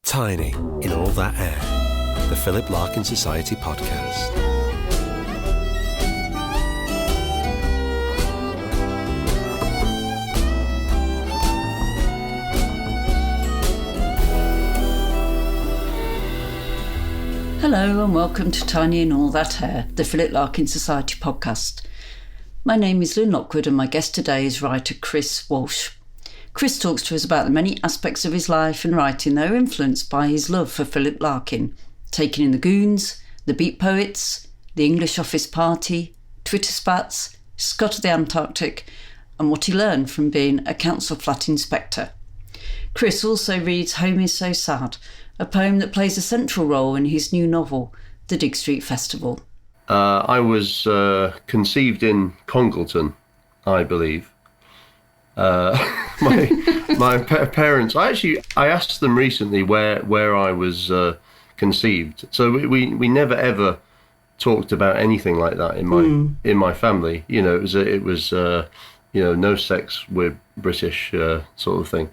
Tiny in All That Air, the Philip Larkin Society podcast. Hello and welcome to Tiny in All That Air, the Philip Larkin Society podcast. My name is Lyn Lockwood and my guest today is writer Chris Walsh. Chris talks to us about the many aspects of his life and writing that are influenced by his love for Philip Larkin, taking in the Goons, the Beat Poets, the English Office Party, Twitter spats, Scott of the Antarctic, and what he learned from being a council flat inspector. Chris also reads Home Is So Sad, a poem that plays a central role in his new novel, The Dig Street Festival. I was conceived in Congleton, I believe. My parents, I asked them recently where I was conceived. So we never ever talked about anything like that in my family. You know, it was no sex, we're British sort of thing.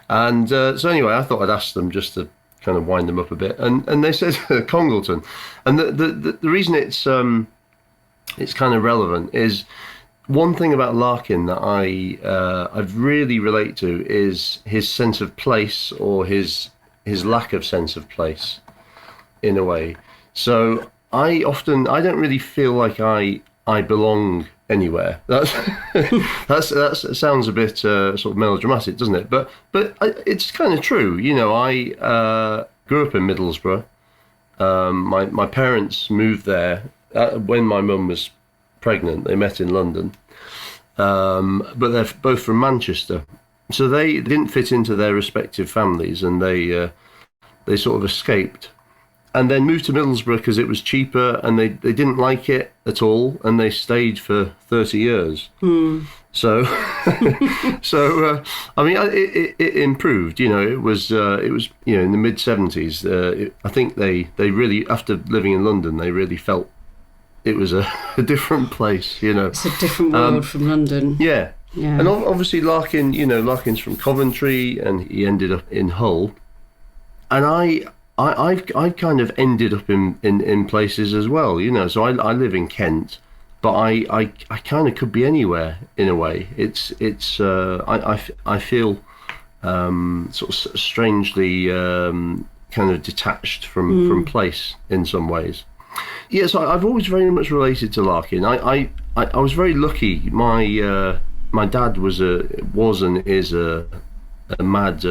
And so anyway, I thought I'd ask them just to kind of wind them up a bit, and they said Congleton, and the reason it's kind of relevant is one thing about Larkin that I've really relate to is his sense of place, or his lack of sense of place, in a way. So I don't really feel like I belong anywhere. That sounds a bit sort of melodramatic, doesn't it? But it's kind of true. You know, I grew up in Middlesbrough. My parents moved there when my mum was pregnant. They met in London, but they're both from Manchester, so they didn't fit into their respective families, and they sort of escaped. And then moved to Middlesbrough because it was cheaper, and they didn't like it at all, and they stayed for 30 years. So, I mean, it improved. You know, it was in the mid 70s. I think they really, after living in London, they really felt it was a different place. You know, it's a different world from London. Yeah. And obviously Larkin's from Coventry, and he ended up in Hull, and I kind of ended up in places as well, you know. So I live in Kent, but I kind of could be anywhere in a way. I feel sort of strangely kind of detached from place in some ways. Yeah, so I've always very much related to Larkin. I was very lucky. My dad was and is a mad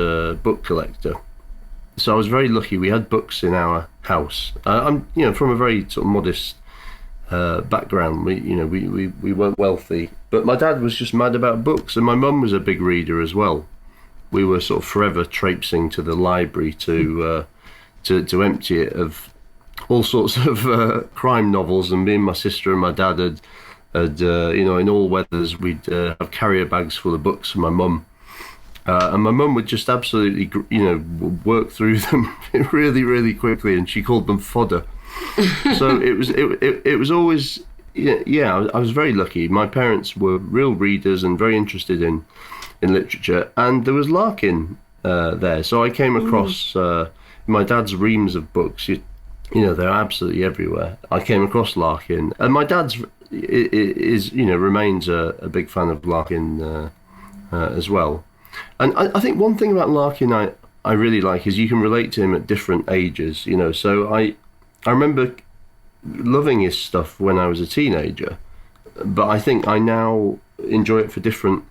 book collector. So I was very lucky. We had books in our house. I'm, from a very sort of modest background. We weren't wealthy, but my dad was just mad about books, and my mum was a big reader as well. We were sort of forever traipsing to the library to empty it of all sorts of crime novels, and me and my sister and my dad had in all weathers we'd have carrier bags full of books for my mum. And my mum would just absolutely, work through them really, really quickly, and she called them fodder. So it was always, I was very lucky. My parents were real readers and very interested in literature, and there was Larkin there. So I came across my dad's reams of books. They're absolutely everywhere. I came across Larkin, and my dad's remains a big fan of Larkin as well. And I think one thing about Larkin I really like is you can relate to him at different ages, So I remember loving his stuff when I was a teenager, but I think I now enjoy it for different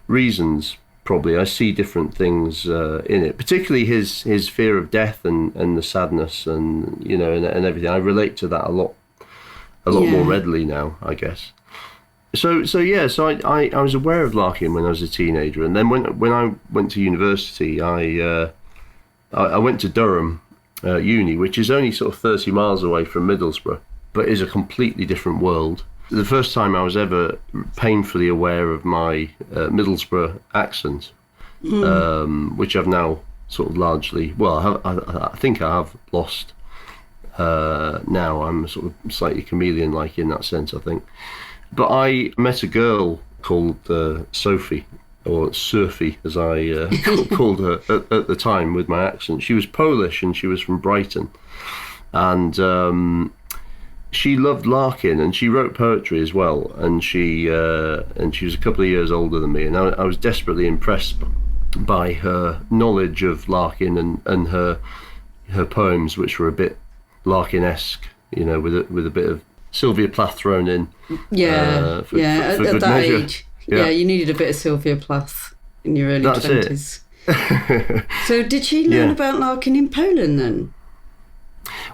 reasons. Probably I see different things in it, particularly his fear of death and the sadness and and everything. I relate to that a lot more readily now, I guess. So I was aware of Larkin when I was a teenager, and then when I went to university, I went to Durham Uni, which is only sort of 30 miles away from Middlesbrough, but is a completely different world. The first time I was ever painfully aware of my Middlesbrough accent, which I've now sort of largely, I think I have lost. Now I'm sort of slightly chameleon-like in that sense, I think. But I met a girl called Sophie, or Surfy, as I called her at the time with my accent. She was Polish and she was from Brighton. And she loved Larkin, and she wrote poetry as well. And she was a couple of years older than me, and I was desperately impressed by her knowledge of Larkin and her poems, which were a bit Larkin-esque, with a bit of Sylvia Plath thrown in. For at good that measure. age. Yeah, you needed a bit of Sylvia Plath in your early 20s. So did she learn about Larkin in Poland then?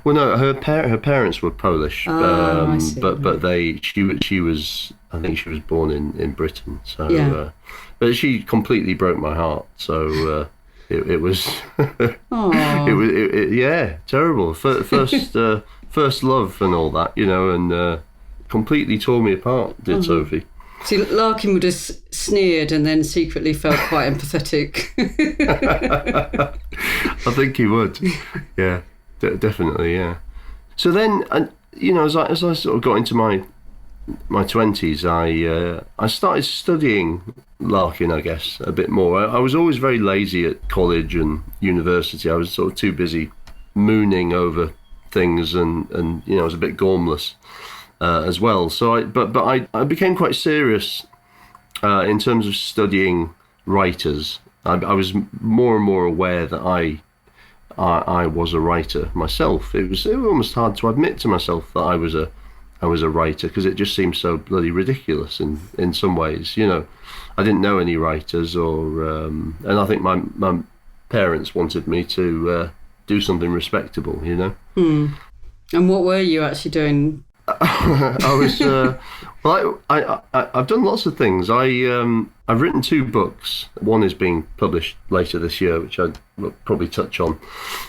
Well, no, her parents were Polish, I see. but she was, I think she was born in Britain. So, but she completely broke my heart. So it was, terrible. First love and all that, and completely tore me apart. Did Sophie? See, Larkin would have sneered and then secretly felt quite empathetic. I think he would. Yeah, definitely. Yeah. So then, as I sort of got into my 20s, I started studying Larkin, I guess, a bit more. I was always very lazy at college and university. I was sort of too busy mooning over things, and I was a bit gormless. As well, so I became quite serious in terms of studying writers. I was more and more aware that I was a writer myself. It was almost hard to admit to myself that I was a writer, because it just seemed so bloody ridiculous in some ways. I didn't know any writers, and I think my parents wanted me to do something respectable. And what were you actually doing? I was I've done lots of things. I've written 2 books. One is being published later this year, which I'll probably touch on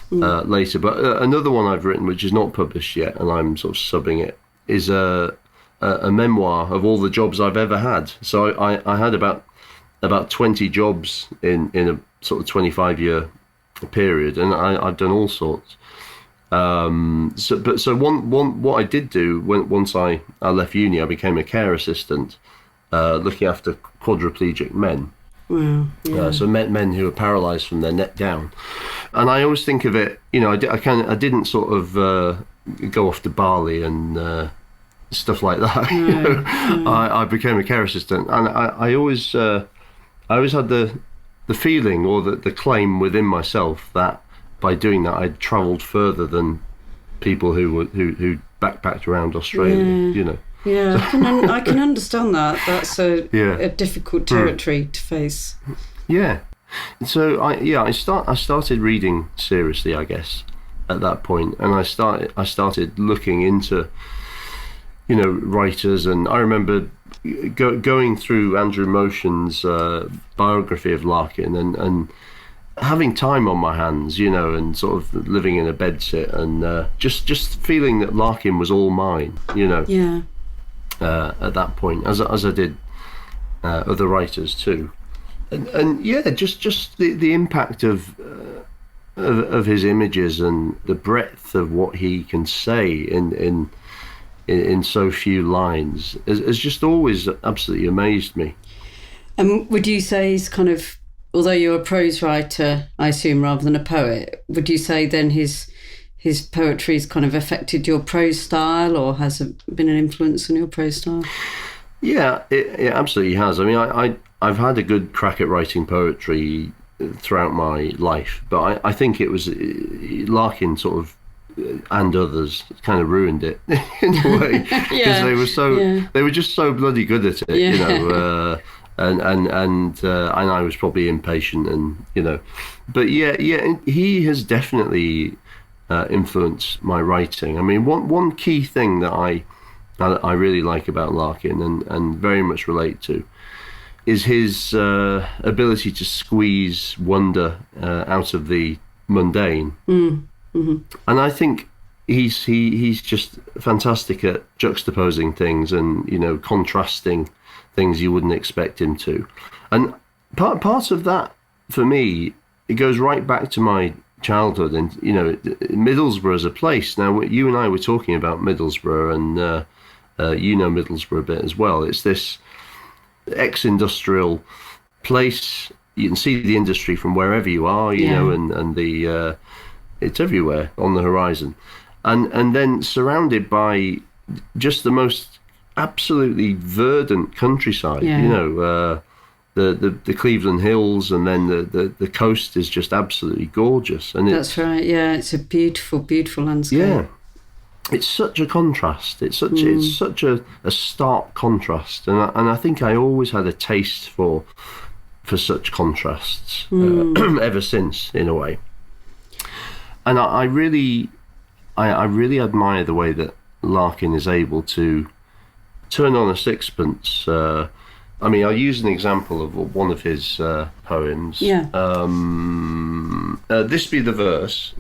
later. But another one I've written, which is not published yet, and I'm sort of subbing it, is a memoir of all the jobs I've ever had. So I had about 20 jobs in a sort of 25-year period, and I've done all sorts. So what I did do once I left uni, I became a care assistant, looking after quadriplegic men. Wow. Yeah. So men who are paralysed from their neck down, and I always think of it. I didn't sort of go off to Bali and stuff like that. No. I became a care assistant, and I always had the feeling, or the claim within myself, that by doing that, I'd travelled further than people who backpacked around Australia. Yeah, I can understand that. That's a difficult territory to face. Yeah, so I started reading seriously, I guess, at that point, and I started looking into writers, and I remember going through Andrew Motion's biography of Larkin and having time on my hands, and sort of living in a bedsit, and just feeling that Larkin was all mine, at that point, as I did other writers too, and just the impact of his images and the breadth of what he can say in so few lines has just always absolutely amazed me. And would you say he's kind of, although you're a prose writer, I assume, rather than a poet, would you say then his poetry has kind of affected your prose style, or has it been an influence on your prose style? Yeah, it absolutely has. I mean, I've had a good crack at writing poetry throughout my life, but I think it was Larkin sort of, and others, kind of ruined it in a way, because they were just so bloody good at it, and I was probably impatient, and but he has definitely influenced my writing. I mean, one key thing that I really like about Larkin and very much relate to is his ability to squeeze wonder out of the mundane. Mm-hmm. And I think he's just fantastic at juxtaposing things and contrasting things you wouldn't expect him to. And part of that, for me, it goes right back to my childhood, and Middlesbrough as a place. Now, you and I were talking about Middlesbrough, and Middlesbrough a bit as well. It's this ex-industrial place. You can see the industry from wherever you are, you know, and the it's everywhere on the horizon, and then surrounded by just the most absolutely verdant countryside. You know, the Cleveland Hills, and then the coast is just absolutely gorgeous. And that's right. Yeah, it's a beautiful, beautiful landscape. Yeah, it's such a contrast. It's such a stark contrast, and I think I always had a taste for such contrasts ever since, in a way. And I really admire the way that Larkin is able to turn on a sixpence. I mean, I'll use an example of one of his poems. Yeah. This Be the Verse.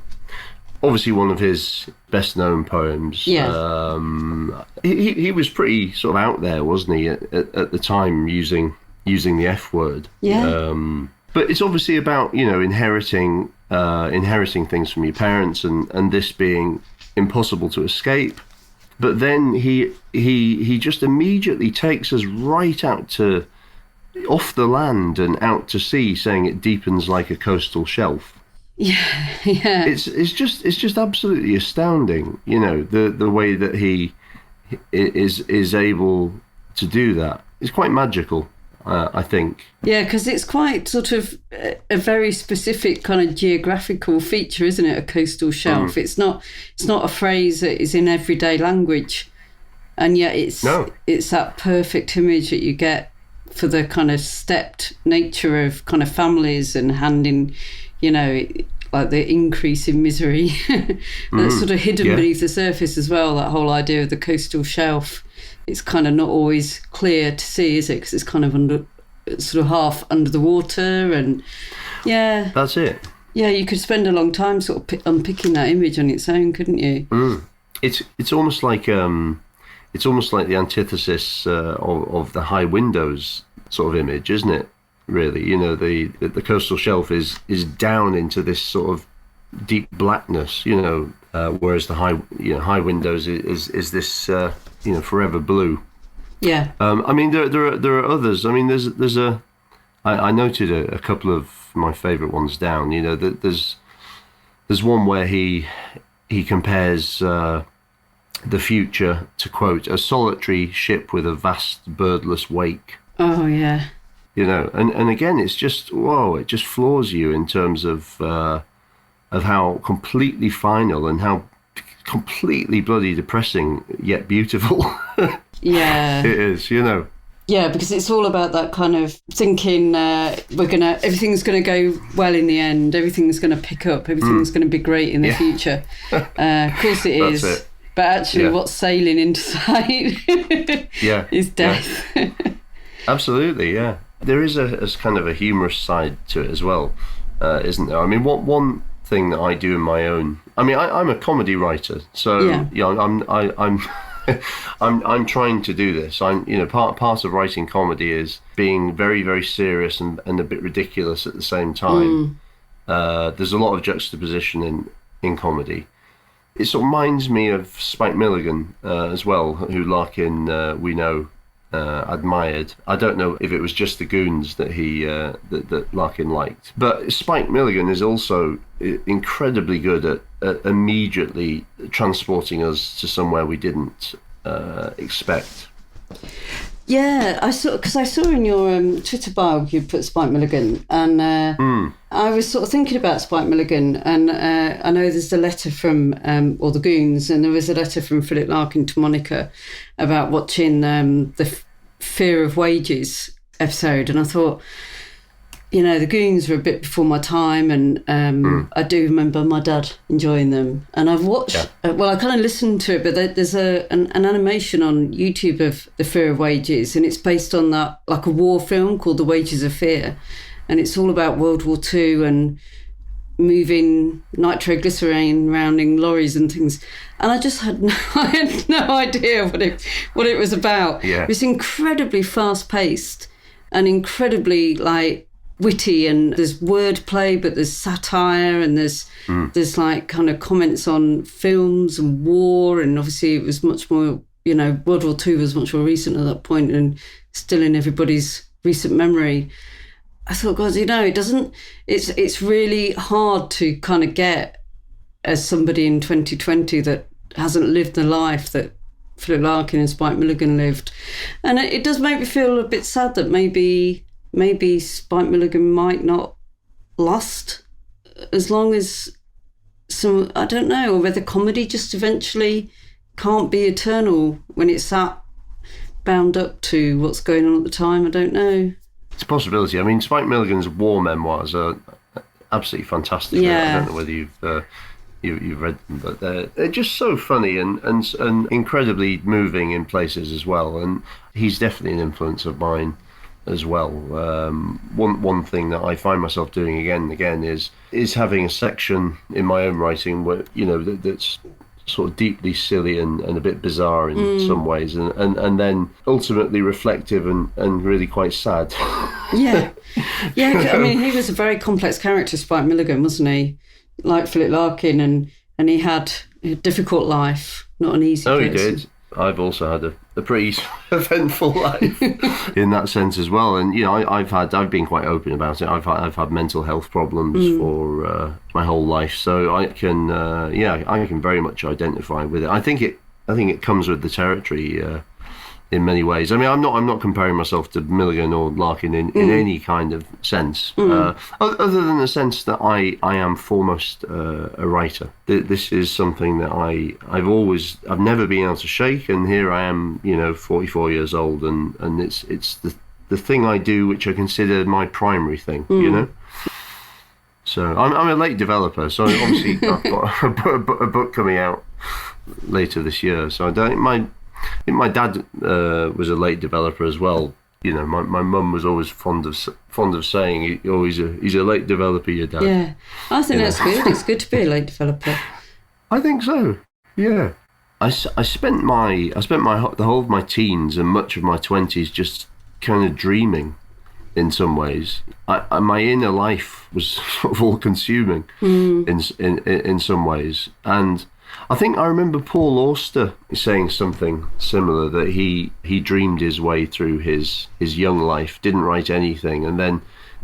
Obviously one of his best-known poems. Yeah. He was pretty sort of out there, wasn't he, at the time, using the F word. Yeah. But it's obviously about, you know, inheriting things from your parents, and this being impossible to escape. But then he just immediately takes us right out to off the land and out to sea, saying it deepens like a coastal shelf. Yeah, yeah. It's just absolutely astounding, you know, the way that he is able to do that. It's quite magical. I think. Yeah, because it's quite sort of a very specific kind of geographical feature, isn't it? A coastal shelf. It's not a phrase that is in everyday language, and yet it's that perfect image that you get for the kind of stepped nature of kind of families and handing, you know, like the increase in misery that's sort of hidden beneath the surface as well. That whole idea of the coastal shelf. It's kind of not always clear to see, is it? Because it's kind of sort of half under the water, and that's it. Yeah, you could spend a long time sort of unpicking that image on its own, couldn't you? It's almost like the antithesis of the high windows sort of image, isn't it? Really, you know, the coastal shelf is down into this sort of deep blackness, you know, whereas the high windows is this you know, forever blue. Yeah. I mean, there are others. I mean, I noted a couple of my favourite ones down. You know, there's one where he compares the future to, quote, a solitary ship with a vast birdless wake. Oh yeah. You know, and again, it's just, whoa, it just floors you in terms of how completely final and how completely bloody depressing yet beautiful yeah it is, you know. Yeah, because it's all about that kind of thinking everything's gonna go well in the end, everything's gonna pick up, everything's gonna be great in the future. Of course it is. That's it. But actually what's sailing into sight is death. Absolutely, yeah. There is a kind of a humorous side to it as well, isn't there? I mean, one thing that I do in my own, I mean, I'm a comedy writer, so I'm trying to do this. You know, part of writing comedy is being very, very serious and a bit ridiculous at the same time. There's a lot of juxtaposition in comedy. It sort of reminds me of Spike Milligan as well, who Larkin we know admired. I don't know if it was just the Goons that that Larkin liked, but Spike Milligan is also incredibly good at immediately transporting us to somewhere we didn't expect. Yeah, I saw in your Twitter bio you put Spike Milligan, and I was sort of thinking about Spike Milligan, and I know there's a letter from or the Goons, and there was a letter from Philip Larkin to Monica about watching the Fear of Wages episode, and I thought, you know, the Goons were a bit before my time, and I do remember my dad enjoying them. And I've watched, well, I kind of listened to it, but there's an animation on YouTube of the Fear of Wages, and it's based on that, like a war film called The Wages of Fear, and it's all about World War II and moving nitroglycerine around in lorries and things. And I just had no idea what it was about. Yeah. It was incredibly fast-paced and incredibly, like, witty, and there's wordplay, but there's satire, and there's like kind of comments on films and war, and obviously it was much more, you know, World War II was much more recent at that point and still in everybody's recent memory. I thought, God, it's really hard to kind of get as somebody in 2020 that hasn't lived the life that Philip Larkin and Spike Milligan lived. And it does make me feel a bit sad that maybe Spike Milligan might not last as long as some, I don't know, or whether comedy just eventually can't be eternal when it's that bound up to what's going on at the time. I don't know. It's a possibility. I mean, Spike Milligan's war memoirs are absolutely fantastic. Yeah. I don't know whether you've read them, but they're just so funny and incredibly moving in places as well. And he's definitely an influence of mine as well. One thing that I find myself doing again and again is having a section in my own writing where, you know, that's sort of deeply silly and a bit bizarre in some ways, and then ultimately reflective and really quite sad. Yeah. I mean, he was a very complex character, Spike Milligan, wasn't he? Like Philip Larkin, and he had a difficult life, not an easy person. He did. I've also had a pretty eventful life in that sense as well. And, you know, I've been quite open about it. I've had mental health problems for my whole life. So I can very much identify with it. I think it comes with the territory in many ways. I mean, I'm not comparing myself to Milligan or Larkin in any kind of sense, other than the sense that I am foremost a writer. This is something that I've never been able to shake, and here I am, you know, 44 years old, and it's the thing I do which I consider my primary thing, you know. So I'm a late developer, so obviously I've got a book coming out later this year. So I think my dad was a late developer as well. You know, my mum was always fond of saying, he's a late developer, your dad. Yeah, I think that's good. It's good to be a late developer. I think so. Yeah, I spent the whole of my teens and much of my 20s just kind of dreaming. In some ways, my inner life was sort of all-consuming in some ways, and I think I remember Paul Auster saying something similar, that he dreamed his way through his young life, didn't write anything, and then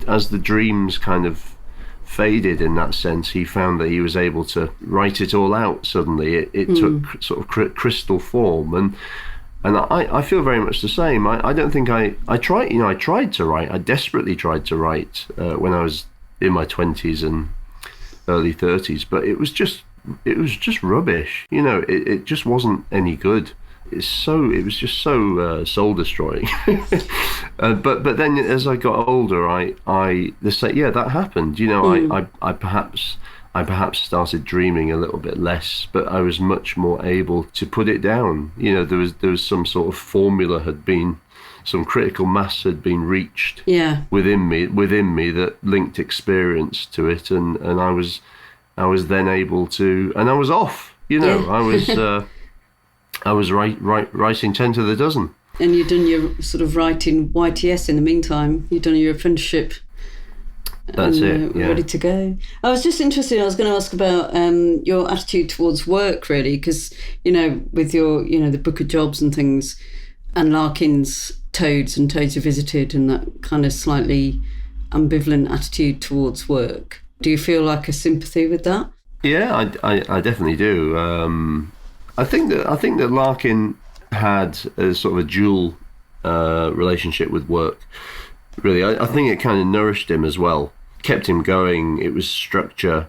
as the dreams kind of faded in that sense, he found that he was able to write it all out suddenly. It took sort of crystal form, and I feel very much the same. I don't think I tried to write. I desperately tried to write when I was in my 20s and early 30s, but it was just rubbish. You know, it just wasn't any good. It was just so soul destroying. But then as I got older, that happened. You know, I perhaps started dreaming a little bit less, but I was much more able to put it down. You know, there was some sort of formula some critical mass had been reached within me that linked experience to it, and I was then able to, and I was off. You know, I was writing 10 to the dozen. And you'd done your sort of writing YTS in the meantime. You'd done your apprenticeship. That's it, yeah. Ready to go. I was just interested, I was going to ask about your attitude towards work, really, because, you know, with your, you know, the Book of Jobs and things, and Larkin's Toads and Toads Are Visited, and that kind of slightly ambivalent attitude towards work. Do you feel like a sympathy with that? Yeah, I definitely do. I think that Larkin had a sort of a dual relationship with work. Really, I think it kind of nourished him as well, kept him going. It was structure.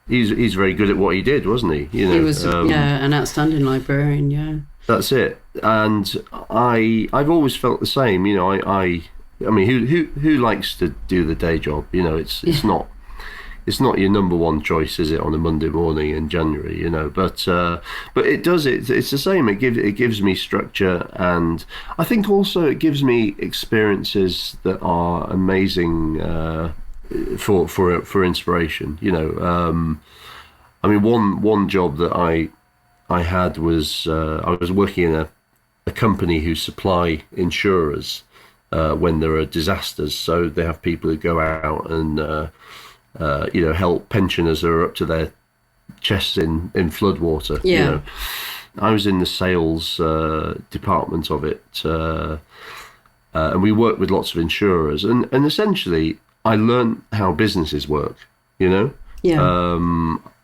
He's very good at what he did, wasn't he? You know, he was an outstanding librarian. Yeah, that's it. And I've always felt the same. You know, I mean, who likes to do the day job? You know, it's not your number one choice, is it, on a Monday morning in January? You know, but it does. It's the same. It gives me structure, and I think also it gives me experiences that are amazing for inspiration. You know, I mean, one job that I had was I was working in a company who supply insurers when there are disasters. So they have people who go out and you know, help pensioners who are up to their chests in floodwater. Yeah. You know, I was in the sales department of it, and we worked with lots of insurers, and essentially I learned how businesses work, you know? Yeah.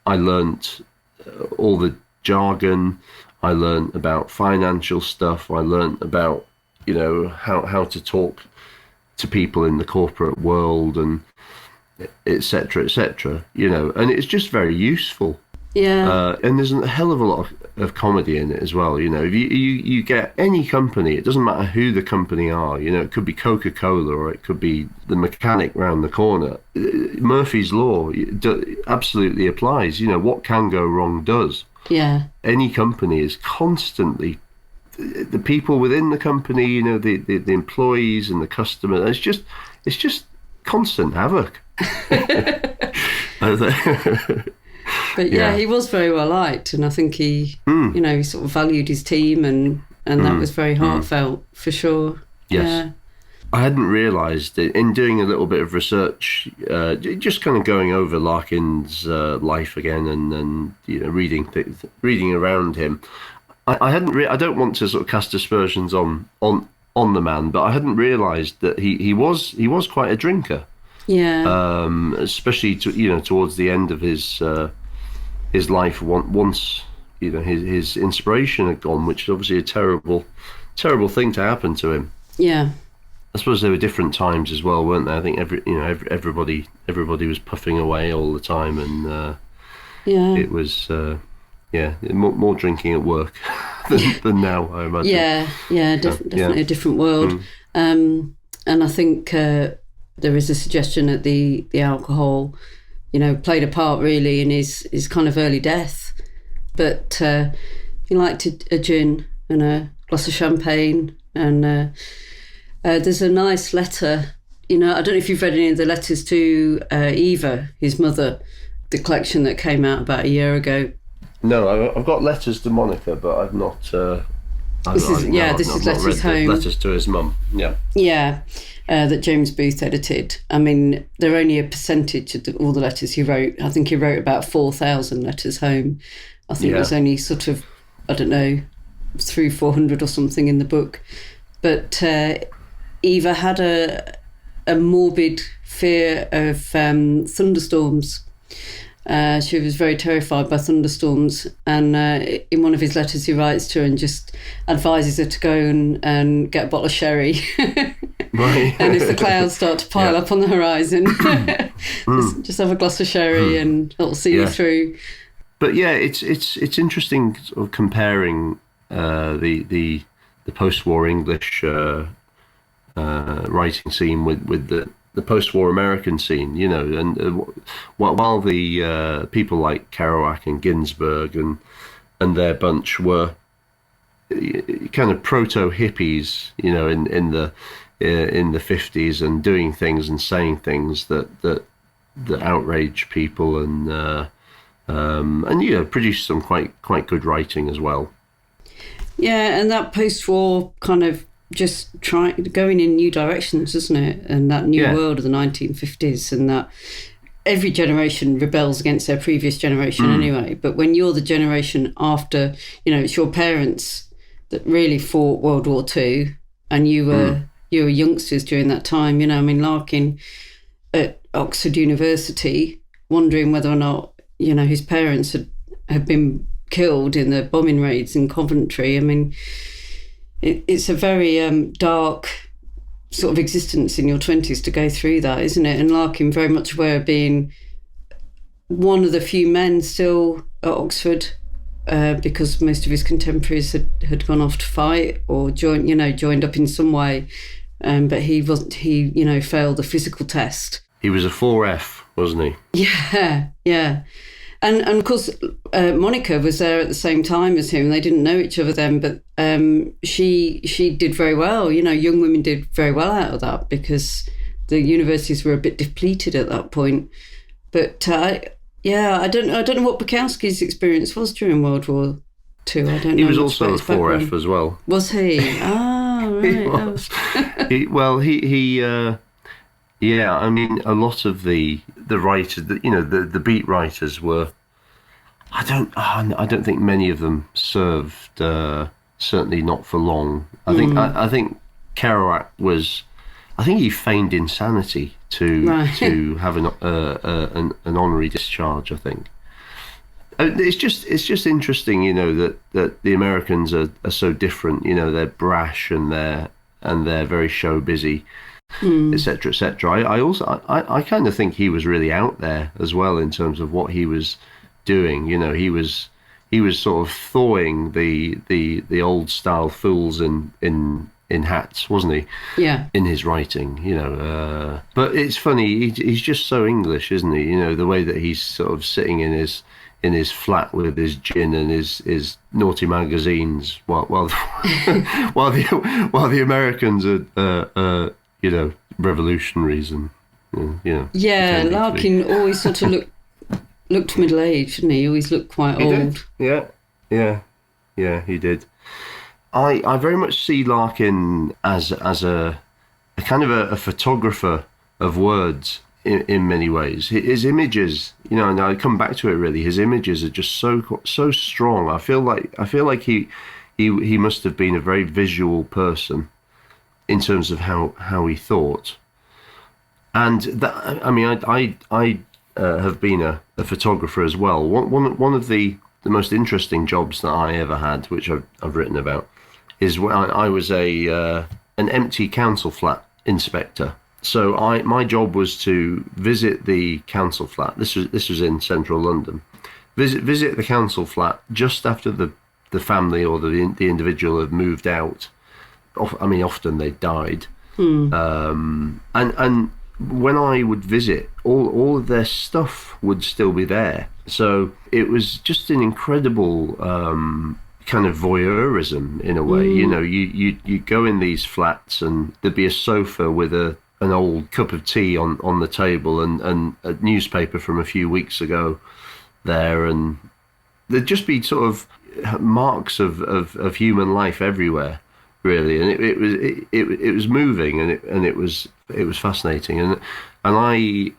I learned all the jargon. I learned about financial stuff. I learned about, you know, how to talk to people in the corporate world and et cetera, you know, and it's just very useful. Yeah. And there's a hell of a lot of comedy in it as well. You know, if you get any company, it doesn't matter who the company are. You know, it could be Coca-Cola or it could be the mechanic round the corner. Murphy's Law absolutely applies. You know, what can go wrong does. Yeah. Any company is constantly, the people within the company, you know, the employees and the customer. It's just constant havoc. But yeah, he was very well liked, and I think he, you know, he sort of valued his team, and that was very heartfelt for sure. Yes. Yeah. I hadn't realised it in doing a little bit of research, just kind of going over Larkin's life again, and you know, reading around him. I hadn't. I don't want to sort of cast aspersions on the man, but I hadn't realised that he was quite a drinker. Yeah. Especially towards the end of his life, once you know his inspiration had gone, which is obviously a terrible thing to happen to him. Yeah. I suppose there were different times as well, weren't there? I think everybody was puffing away all the time, and it was more drinking at work than now, I imagine. Definitely a different world. And I think there is a suggestion that the alcohol, you know, played a part really in his kind of early death. But he liked a gin and a glass of champagne, and there's a nice letter. You know, I don't know if you've read any of the letters to Eva, his mother, the collection that came out about a year ago. No, I've got letters to Monica, but I've not. This is letters home. Letters to his mum. Yeah. Yeah, that James Booth edited. I mean, they're only a percentage of all the letters he wrote. I think he wrote about 4,000 letters home. I think there's only sort of, I don't know, 300-400 or something in the book. But Eva had a morbid fear of thunderstorms. She was very terrified by thunderstorms, and in one of his letters he writes to her and just advises her to go and get a bottle of sherry. Right. And if the clouds start to pile up on the horizon, just have a glass of sherry and it'll see you through. But yeah, it's interesting sort of comparing the post-war English writing scene with the post-war American scene, you know, and while the people like Kerouac and Ginsberg and their bunch were kind of proto-hippies, you know, in the 50s, and doing things and saying things that outrage people, and you know, produced some quite good writing as well. Yeah, and that post-war kind of just going in new directions, isn't it? And that new world of the 1950s, and that every generation rebels against their previous generation anyway. But when you're the generation after, you know, it's your parents that really fought World War II, and you were youngsters during that time. You know, I mean, Larkin at Oxford University, wondering whether or not, you know, his parents had been killed in the bombing raids in Coventry. I mean, it's a very dark sort of existence in your 20s to go through that, isn't it? And Larkin very much aware of being one of the few men still at Oxford, because most of his contemporaries had gone off to fight or joined up in some way, but he wasn't. He, you know, failed the physical test. He was a 4F, wasn't he? Yeah. And of course, Monica was there at the same time as him. They didn't know each other then, but she did very well. You know, young women did very well out of that, because the universities were a bit depleted at that point. But I don't know what Bukowski's experience was during World War II. I don't know. He was also a 4F as well. Was he? Ah, right. He was. Yeah, I mean, a lot of the writers, you know, the beat writers were. I don't think many of them served. Certainly not for long. I think Kerouac was. I think he feigned insanity to have an honorary discharge, I think. It's just interesting, that the Americans are so different. They're brash and they're very show busy, etc., etc. I kind of think he was really out there as well in terms of what he was doing. He was sort of thawing the old style fools in hats, wasn't he? Yeah. In his writing, but it's funny. He's just so English, isn't he? The way that he's sort of sitting in his flat with his gin and his naughty magazines, while while the Americans are revolutionaries and Yeah, Larkin always sort of looked middle aged, didn't he? He always looked quite old. Did. Yeah, he did. I very much see Larkin as a kind of a photographer of words in many ways. His images, and I come back to it really. His images are just so strong. I feel like he must have been a very visual person in terms of how he thought. And that, I have been a photographer as well. One of the most interesting jobs that I ever had, which I've written about, is when I was an empty council flat inspector. So my job was to visit the council flat. This was in central London. Visit the council flat just after the family or the individual had moved out. Often they died. And when I would visit, all of their stuff would still be there. So it was just an incredible kind of voyeurism in a way. You go in these flats and there'd be a sofa with an old cup of tea on the table and a newspaper from a few weeks ago there, and there'd just be sort of marks of human life everywhere, really, and it was moving and it was fascinating, and I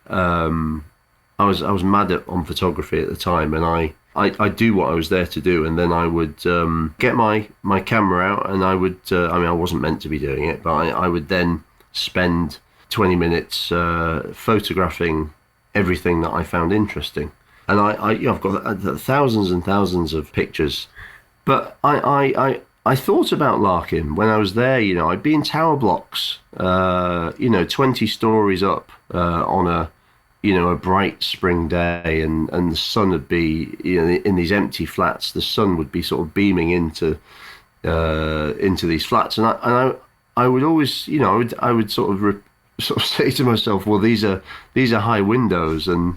was mad on photography at the time, and I do what I was there to do, and then I would get my camera out, and I would I wasn't meant to be doing it, but I would then spend 20 minutes photographing everything that I found interesting, and I've got thousands and thousands of pictures, but I thought about Larkin when I was there. I'd be in tower blocks, 20 stories up on a bright spring day, and the sun would be, in these empty flats, the sun would be sort of beaming into these flats, and I would always, I would sort of say to myself, well, these are high windows, and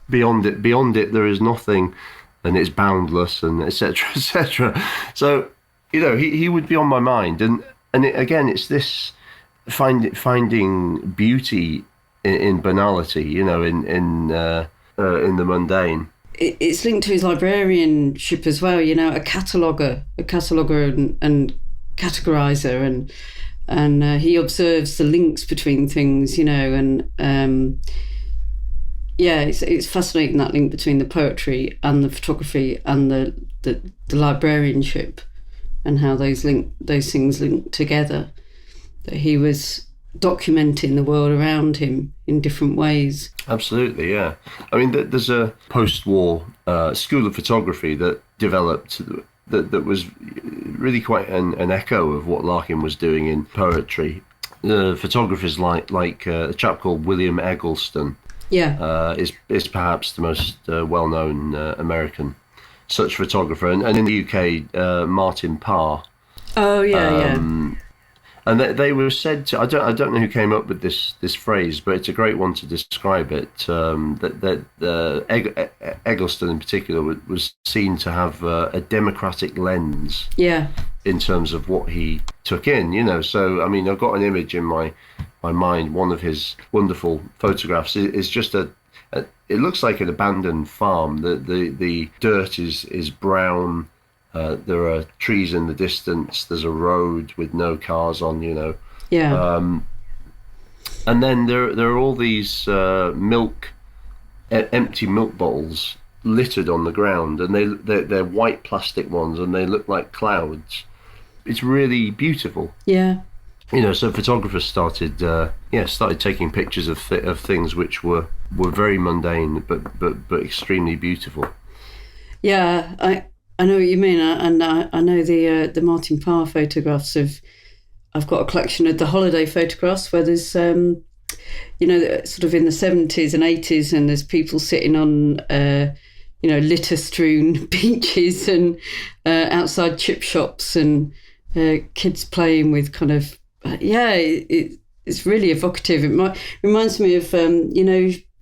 beyond it there is nothing, and it's boundless, and etc. etc. So he would be on my mind, and it's this finding beauty in banality, in the mundane. It's linked to his librarianship as well, a cataloguer and categorizer, and he observes the links between things, it's fascinating, that link between the poetry and the photography and the librarianship, and how those things link together. That he was documenting the world around him in different ways. Absolutely, yeah. There's a post-war school of photography that developed that was really quite an echo of what Larkin was doing in poetry. Photographers like a chap called William Eggleston is perhaps the most well-known American such photographer, and in the UK, Martin Parr. Oh yeah. And they were said to, I don't know who came up with this phrase, but it's a great one to describe it. Eggleston in particular was seen to have a democratic lens. Yeah. In terms of what he took in, So I've got an image in my mind. One of his wonderful photographs is just it looks like an abandoned farm. The dirt is brown. There are trees in the distance. There's a road with no cars on, Yeah. And then there are all these empty milk bottles littered on the ground, and they're white plastic ones, and they look like clouds. It's really beautiful. Yeah. So photographers started taking pictures of things which were very mundane but extremely beautiful. Yeah, I know what you mean, and I know the Martin Parr photographs of. I've got a collection of the holiday photographs where there's sort of in the 70s and 80s, and there's people sitting on litter-strewn beaches and outside chip shops, and kids playing with kind of it's really evocative. It reminds me of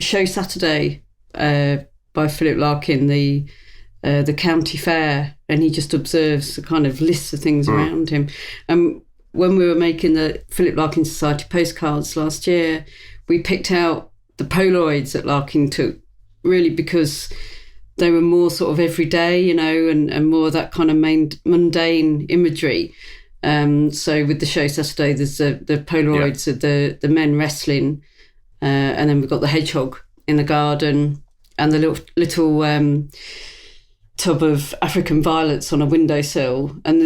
Show Saturday by Philip Larkin, the county fair, and he just observes the kind of lists of things around him. When we were making the Philip Larkin Society postcards last year, we picked out the Polaroids that Larkin took, really because they were more sort of everyday, and more of that kind of mundane imagery. So with the Show Saturday, there's the Polaroids of the men wrestling, and then we've got the hedgehog in the garden, and the little tub of African violets on a windowsill. And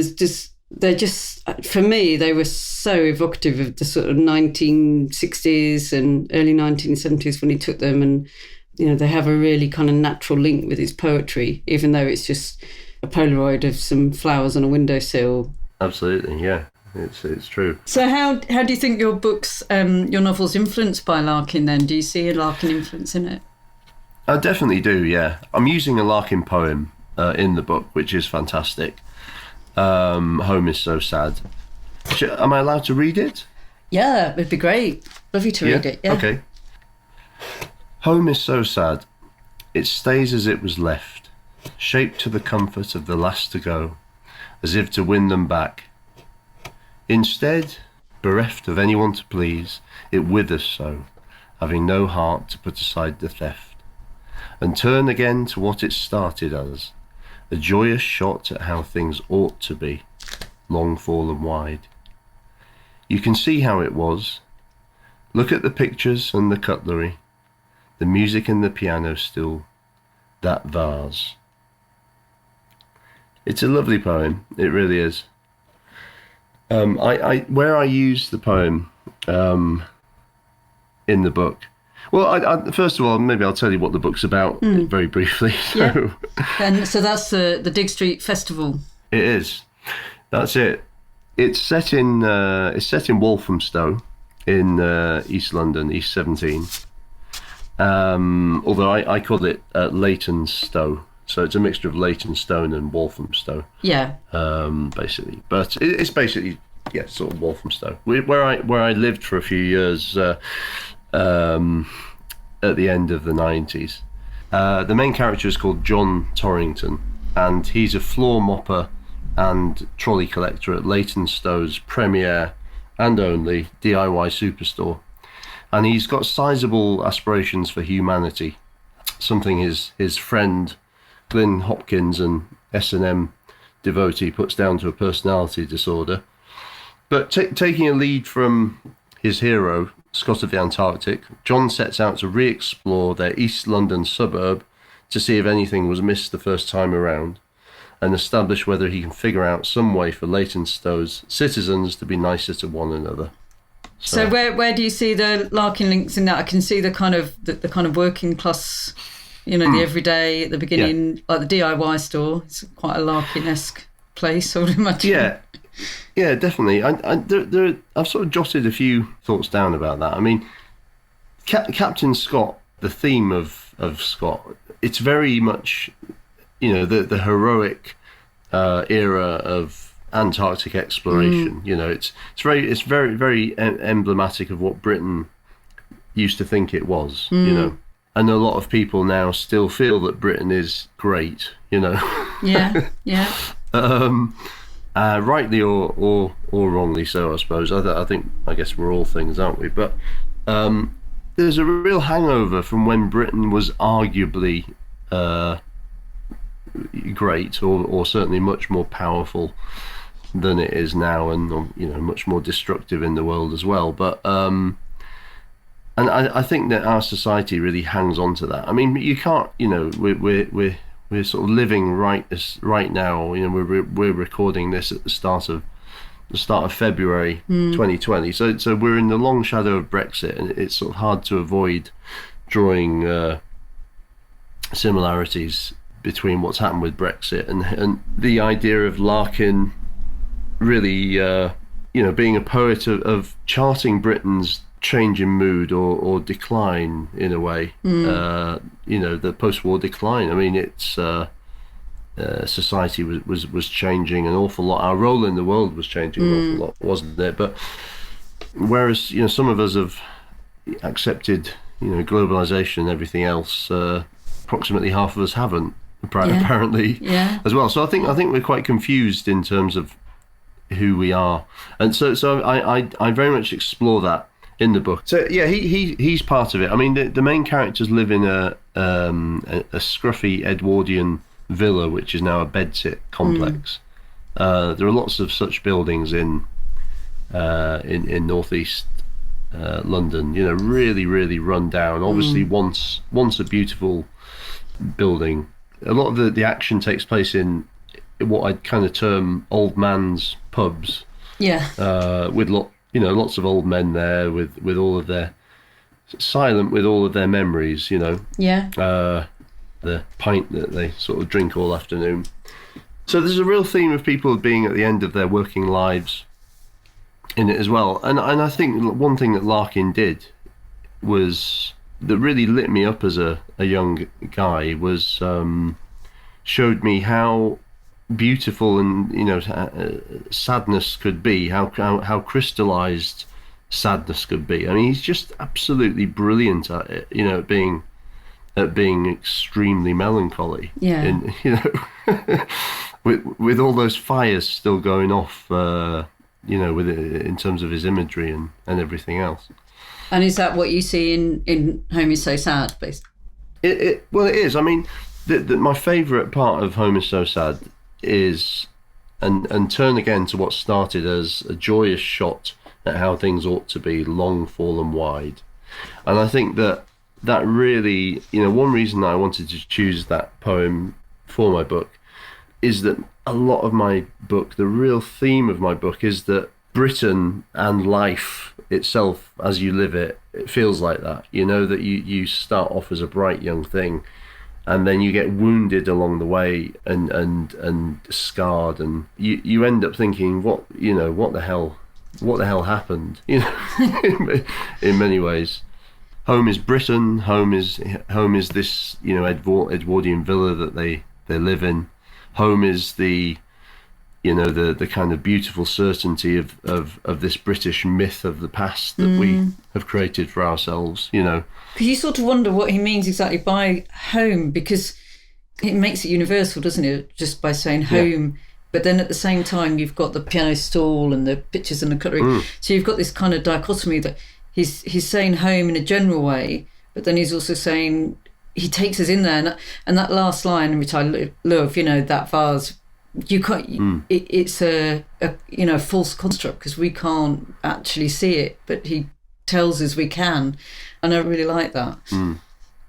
they're just, for me, they were so evocative of the sort of 1960s and early 1970s when he took them. And, they have a really kind of natural link with his poetry, even though it's just a Polaroid of some flowers on a windowsill. Absolutely, yeah. It's true. So how do you think your books, your novels, influenced by Larkin then? Do you see a Larkin influence in it? I definitely do, yeah. I'm using a Larkin poem in the book, which is fantastic. Home is so sad. Am I allowed to read it? Yeah, it'd be great. Love you to read it. Yeah. Okay. Home is so sad. It stays as it was left, shaped to the comfort of the last to go, as if to win them back. Instead, bereft of anyone to please, it withers so, having no heart to put aside the theft, and turn again to what it started as, a joyous shot at how things ought to be, long fallen wide. You can see how it was. Look at the pictures and the cutlery, the music and the piano still, that vase. It's a lovely poem, it really is. Where I use the poem in the book. Well, first of all, maybe I'll tell you what the book's about very briefly. Yeah. And so that's the Dig Street Festival. It is. That's it. It's set in Walthamstow in East London, East 17. Although I call it Leytonstow. So it's a mixture of Leytonstone and Walthamstow. Yeah. Basically, but it's basically sort of Walthamstow, where I lived for a few years at the end of the 90s. The main character is called John Torrington, and he's a floor mopper and trolley collector at Leytonstow's premier and only DIY superstore, and he's got sizable aspirations for humanity, something his friend Glyn Hopkins, an S&M devotee, puts down to a personality disorder. But taking a lead from his hero, Scott of the Antarctic, John sets out to re-explore their East London suburb to see if anything was missed the first time around, and establish whether he can figure out some way for Leytonstow's citizens to be nicer to one another. So where do you see the Larkin links in that? I can see the kind of working class, the everyday at the beginning, like the DIY store. It's quite a Larkin-esque place, I would imagine. Yeah, definitely. I've sort of jotted a few thoughts down about that. I mean, Captain Scott, the theme of Scott, it's very much, the heroic era of Antarctic exploration. It's very, very emblematic of what Britain used to think it was. And a lot of people now still feel that Britain is great. Yeah. Rightly or wrongly so, I suppose. I guess we're all things, aren't we? But there's a real hangover from when Britain was arguably great, or certainly much more powerful than it is now, and much more destructive in the world as well. But and I think that our society really hangs on to that. I mean, you can't, we're sort of living right now. We're recording this at the start of the start of February 2020. So we're in the long shadow of Brexit, and it's sort of hard to avoid drawing similarities between what's happened with Brexit and the idea of Larkin really, being a poet of charting Britain's change in mood or decline in a way. The post-war decline. I mean, it's society was changing an awful lot. Our role in the world was changing an awful lot, wasn't it? But whereas some of us have accepted globalization and everything else, approximately half of us haven't, apparently, as well. So I think we're quite confused in terms of who we are, and so I very much explore that in the book. So yeah, he's part of it. I mean, the main characters live in a scruffy Edwardian villa, which is now a bedsit complex. There are lots of such buildings in northeast London. Really, really run down. Obviously, once a beautiful building. A lot of the action takes place in what I'd kind of term old man's pubs. Yeah. With lots of old men there with all of their silent with all of their memories. Yeah. The pint that they sort of drink all afternoon. So there's a real theme of people being at the end of their working lives in it as well. And I think one thing that Larkin did was that really lit me up as a young guy was showed me how beautiful and sadness could be, how crystallized sadness could be. I mean, he's just absolutely brilliant at it, at being extremely melancholy. Yeah. with all those fires still going off, with it, in terms of his imagery and everything else. And is that what you see in Home is So Sad, basically? Well, it is. I mean, my favourite part of Home is So Sad is, and turn again to what started as a joyous shot at how things ought to be, long, fallen wide. And I think that really, one reason I wanted to choose that poem for my book is that a lot of my book, the real theme of my book, is that Britain and life itself as you live it feels like that. That you start off as a bright young thing, and then you get wounded along the way and scarred, and you end up thinking, what the hell happened? In many ways. Home is Britain. Home is this Edwardian villa that they live in. Home is the kind of beautiful certainty of this British myth of the past that we have created for ourselves. Because you sort of wonder what he means exactly by home, because it makes it universal, doesn't it? Just by saying home. Yeah. But then at the same time, you've got the piano stall and the pictures and the cutlery. So you've got this kind of dichotomy that he's saying home in a general way, but then he's also saying, he takes us in there. And that last line, which I love, that vase, you can't. It's a false construct, because we can't actually see it, but he tells us we can, and I really like that.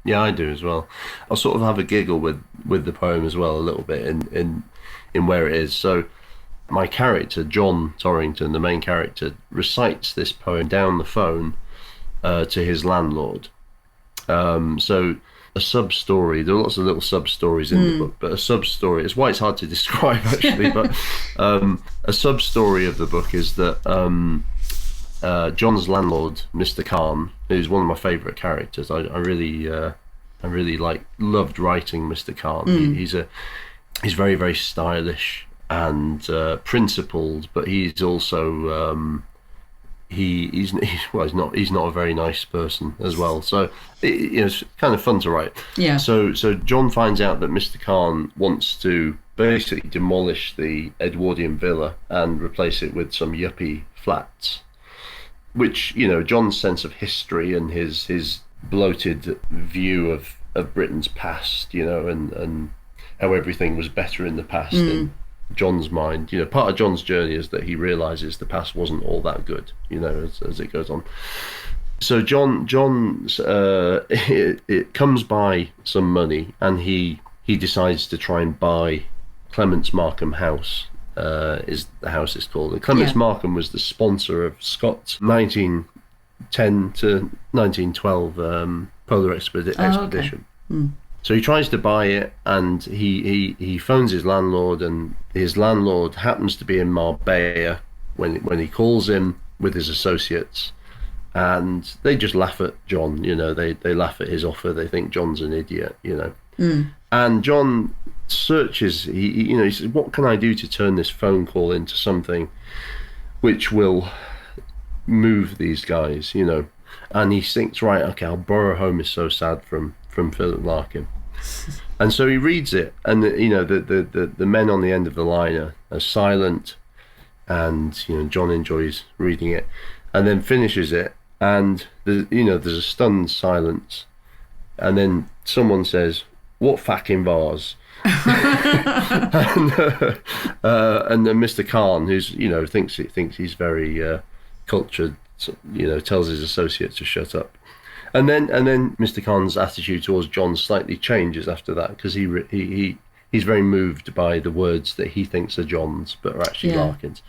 Yeah, I do as well. I'll sort of have a giggle with the poem as well, a little bit in where it is. So my character, John Torrington, the main character, recites this poem down the phone to his landlord. So a sub-story, there are lots of little sub-stories in the book, but a sub-story, it's why it's hard to describe actually, but a sub-story of the book is that John's landlord, Mr. Khan, who's one of my favourite characters, I really loved writing Mr. Khan. He's very, very stylish and principled, but he's also he's not a very nice person as well. So it's kind of fun to write. Yeah. So John finds out that Mr. Khan wants to basically demolish the Edwardian villa and replace it with some yuppie flats, which John's sense of history and his bloated view of Britain's past, and how everything was better in the past in John's mind. Part of John's journey is that he realizes the past wasn't all that good, as it goes on. So John it comes by some money, and he decides to try and buy Clement's Markham house is the house is called. And Clements Markham was the sponsor of Scott's 1910 to 1912 polar expedition. So he tries to buy it, and he phones his landlord, and his landlord happens to be in Marbella when he calls him with his associates, and they just laugh at John. They laugh at his offer. They think John's an idiot. And John searches. He says, "What can I do to turn this phone call into something which will move these guys?" And he thinks, right, okay, I'll borrow Home Is So Sad from Philip Larkin. And so he reads it, and the men on the end of the line are silent, and John enjoys reading it, and then finishes it, and there's a stunned silence, and then someone says, "What fucking bars?" and then Mr. Khan, who's thinks he's very cultured, tells his associate to shut up. And then Mr. Khan's attitude towards John slightly changes after that, because he's very moved by the words that he thinks are John's but are actually Larkin's.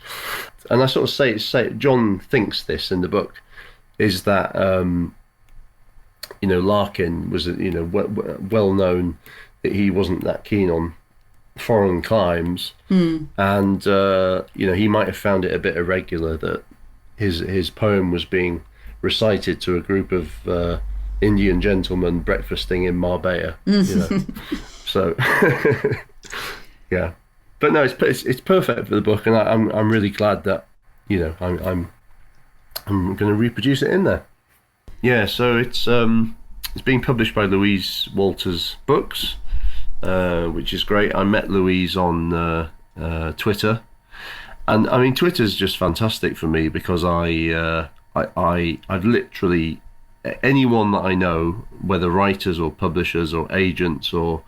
And I sort of say John thinks this in the book, is that Larkin was well known that he wasn't that keen on foreign climes, and he might have found it a bit irregular that his poem was being recited to a group of Indian gentlemen breakfasting in Marbella. So yeah, but no, it's perfect for the book, and I'm really glad that I'm going to reproduce it in there. Yeah, so it's being published by Louise Walters Books, which is great. I met Louise on Twitter, and I mean Twitter's just fantastic for me, because I've literally, anyone that I know, whether writers or publishers or agents or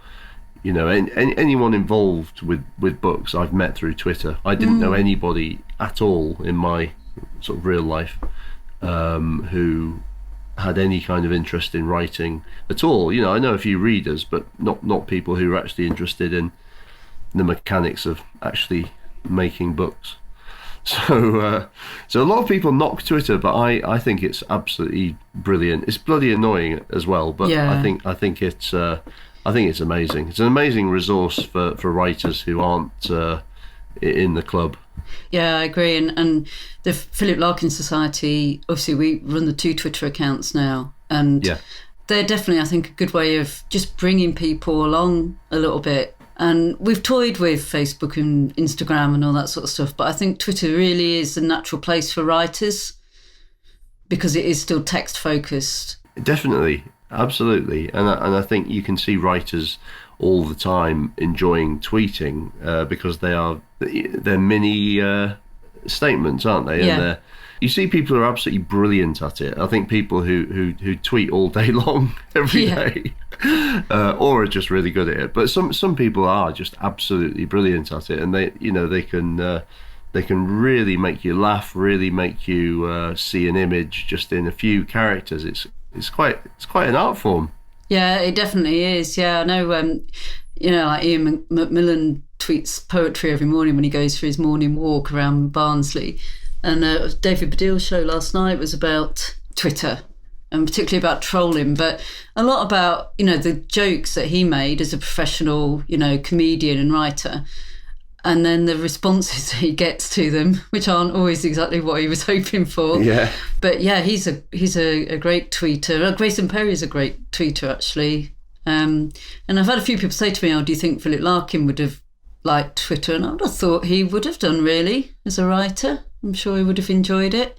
anyone involved with books, I've met through Twitter. I didn't know anybody at all in my sort of real life who had any kind of interest in writing at all. I know a few readers, but not people who are actually interested in the mechanics of actually making books. So a lot of people knock Twitter, but I think it's absolutely brilliant. It's bloody annoying as well, but I think it's amazing. It's an amazing resource for writers who aren't in the club. Yeah, I agree. And the Philip Larkin Society, obviously we run the 2 Twitter accounts now, and they're definitely, I think, a good way of just bringing people along a little bit. And we've toyed with Facebook and Instagram and all that sort of stuff, but I think Twitter really is a natural place for writers, because it is still text focused. Definitely, absolutely. And I think you can see writers all the time enjoying tweeting, because they're mini statements, aren't they? Yeah. And you see people who are absolutely brilliant at it. I think people who tweet all day long every day, or are just really good at it. But some people are just absolutely brilliant at it, and they can really make you laugh, really make you see an image just in a few characters. It's quite an art form. Yeah, it definitely is. Yeah, I know. Like Ian Macmillan tweets poetry every morning when he goes for his morning walk around Barnsley. And David Baddiel's show last night was about Twitter, and particularly about trolling, but a lot about, the jokes that he made as a professional, comedian and writer, and then the responses that he gets to them, which aren't always exactly what he was hoping for. Yeah. But yeah, he's a great tweeter. Grayson Perry is a great tweeter, actually. And I've had a few people say to me, do you think Philip Larkin would have liked Twitter? And I would have thought he would have done, really, as a writer. I'm sure he would have enjoyed it.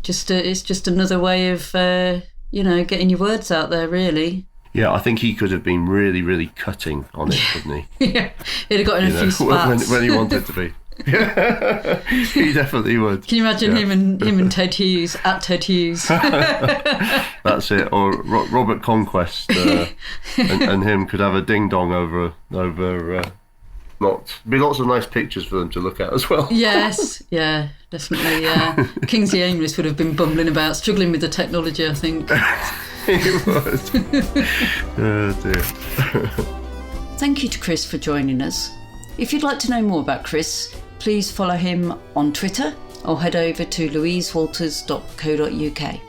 It's just another way of, getting your words out there, really. Yeah, I think he could have been really, really cutting on it, couldn't he? Yeah, he'd have gotten a few spats. When he wanted to be. Yeah, he definitely would. Can you imagine him and Ted Hughes, at Ted Hughes? That's it. Or Robert Conquest and him could have a ding-dong over be lots of nice pictures for them to look at as well. Yes, yeah, definitely. Yeah, Kingsley Amis would have been bumbling about, struggling with the technology, I think. He would. Oh dear. Thank you to Chris for joining us. If you'd like to know more about Chris, please follow him on Twitter or head over to louisewalters.co.uk.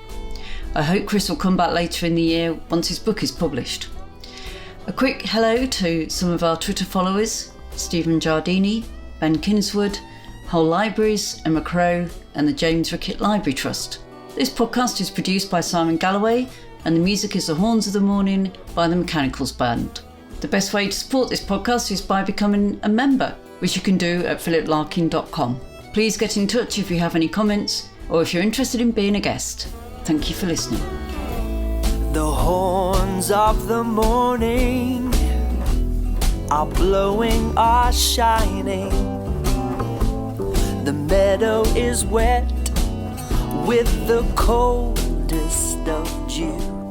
I hope Chris will come back later in the year once his book is published. A quick hello to some of our Twitter followers, Stephen Giardini, Ben Kinswood, Whole Libraries, Emma Crow and the James Rickett Library Trust. This podcast is produced by Simon Galloway and the music is The Horns of the Morning by the Mechanicals Band. The best way to support this podcast is by becoming a member, which you can do at philiplarkin.com. Please get in touch if you have any comments or if you're interested in being a guest. Thank you for listening. The horns of the morning are blowing, are shining. The meadow is wet with the coldest of dew.